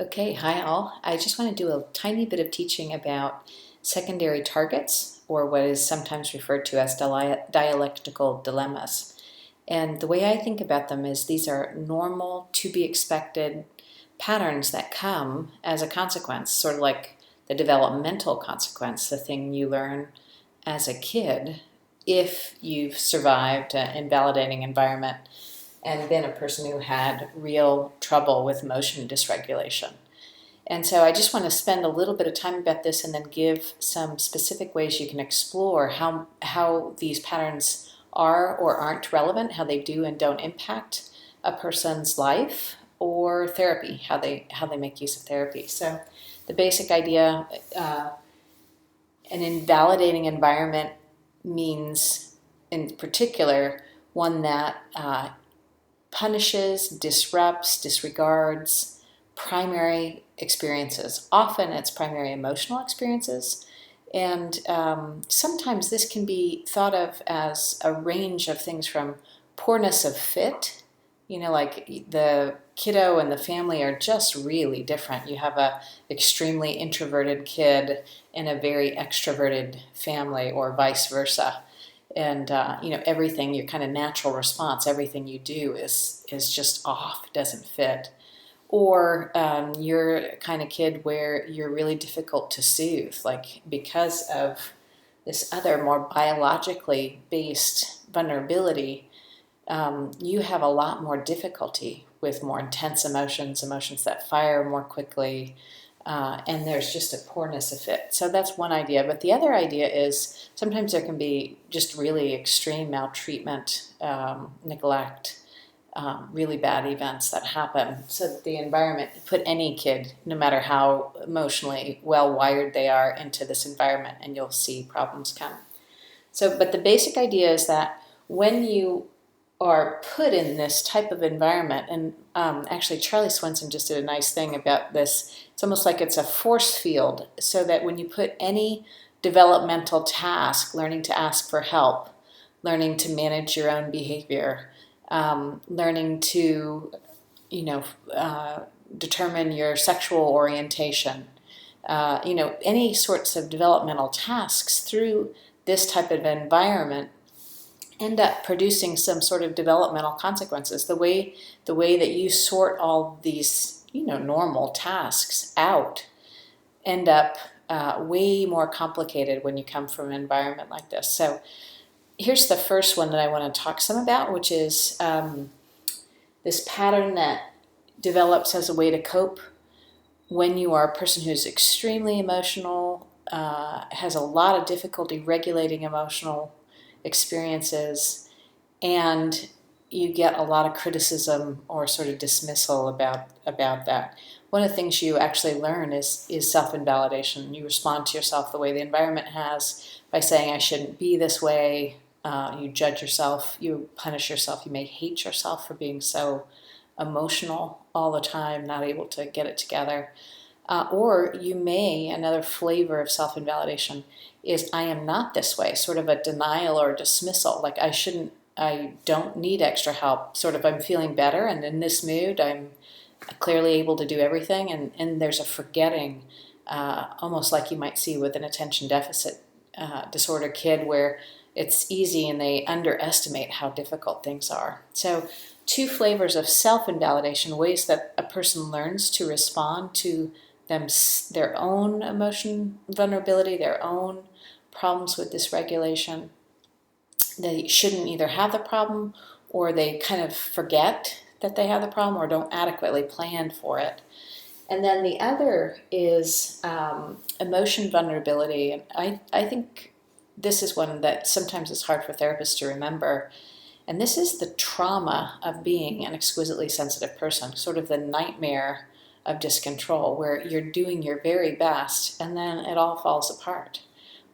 Okay, hi all. I just want to do a tiny bit of teaching about secondary targets, or what is sometimes referred to as dialectical dilemmas. And the way I think about them is these are normal, to be expected patterns that come as a consequence, sort of like the developmental consequence, the thing you learn as a kid if you've survived an invalidating environment and been a person who had real trouble with emotion dysregulation. And so I just want to spend a little bit of time about this and then give some specific ways you can explore how these patterns are or aren't relevant, how they do and don't impact a person's life or therapy, how they make use of therapy. So the basic idea, an invalidating environment means, in particular, one that punishes, disrupts, disregards primary experiences. Often it's primary emotional experiences, and sometimes this can be thought of as a range of things from poorness of fit, like the kiddo and the family are just really different. You have a extremely introverted kid in a very extroverted family, or vice versa. And everything, your kind of natural response, everything you do is just off, doesn't fit. Or you're a kind of kid where you're really difficult to soothe, like because of this other more biologically based vulnerability. You have a lot more difficulty with more intense emotions that fire more quickly, and there's just a poorness of fit. So that's one idea. But the other idea is sometimes there can be just really extreme maltreatment, neglect, really bad events that happen. So that the environment, put any kid, no matter how emotionally well wired they are, into this environment, and you'll see problems come. So, but the basic idea is that when you are put in this type of environment, and actually Charlie Swenson just did a nice thing about this. It's almost like it's a force field, so that when you put any developmental task, learning to ask for help, learning to manage your own behavior, learning to, determine your sexual orientation, any sorts of developmental tasks through this type of environment, end up producing some sort of developmental consequences. The way that you sort all these, normal tasks out end up way more complicated when you come from an environment like this. So here's the first one that I want to talk some about, which is this pattern that develops as a way to cope when you are a person who's extremely emotional, has a lot of difficulty regulating emotional experiences, and you get a lot of criticism or sort of dismissal about that. One of the things you actually learn is self-invalidation. You respond to yourself the way the environment has by saying, I shouldn't be this way. You judge yourself, you punish yourself, you may hate yourself for being so emotional all the time, not able to get it together. Or you may, another flavor of self-invalidation is, I am not this way, sort of a denial or dismissal, like I don't need extra help, sort of I'm feeling better, and in this mood I'm clearly able to do everything, and there's a forgetting, almost like you might see with an attention deficit disorder kid, where it's easy and they underestimate how difficult things are. So two flavors of self-invalidation, ways that a person learns to respond to their own emotion vulnerability, their own problems with dysregulation. They shouldn't either have the problem, or they kind of forget that they have the problem, or don't adequately plan for it. And then the other is emotion vulnerability. And I think this is one that sometimes is hard for therapists to remember. And this is the trauma of being an exquisitely sensitive person, sort of the nightmare of discontrol, where you're doing your very best and then it all falls apart.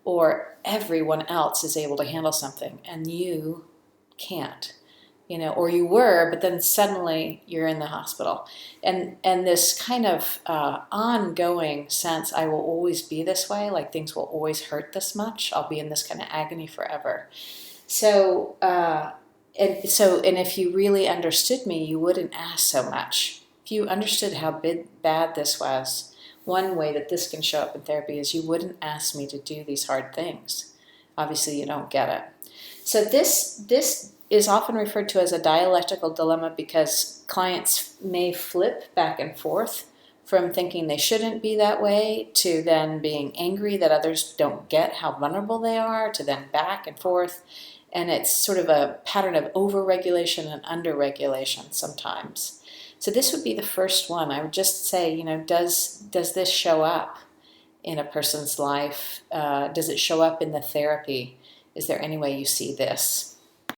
Or everyone else is able to handle something and you can't. Or you were, but then suddenly you're in the hospital. And this kind of ongoing sense, I will always be this way, like things will always hurt this much, I'll be in this kind of agony forever. So, and if you really understood me, you wouldn't ask so much. if you understood how bad this was, one way that this can show up in therapy is you wouldn't ask me to do these hard things. Obviously, you don't get it. So this is often referred to as a dialectical dilemma because clients may flip back and forth from thinking they shouldn't be that way to then being angry that others don't get how vulnerable they are, to then back and forth. And it's sort of a pattern of overregulation and underregulation sometimes. So this would be the first one. I would just say, does this show up in a person's life? Does it show up in the therapy? Is there any way you see this?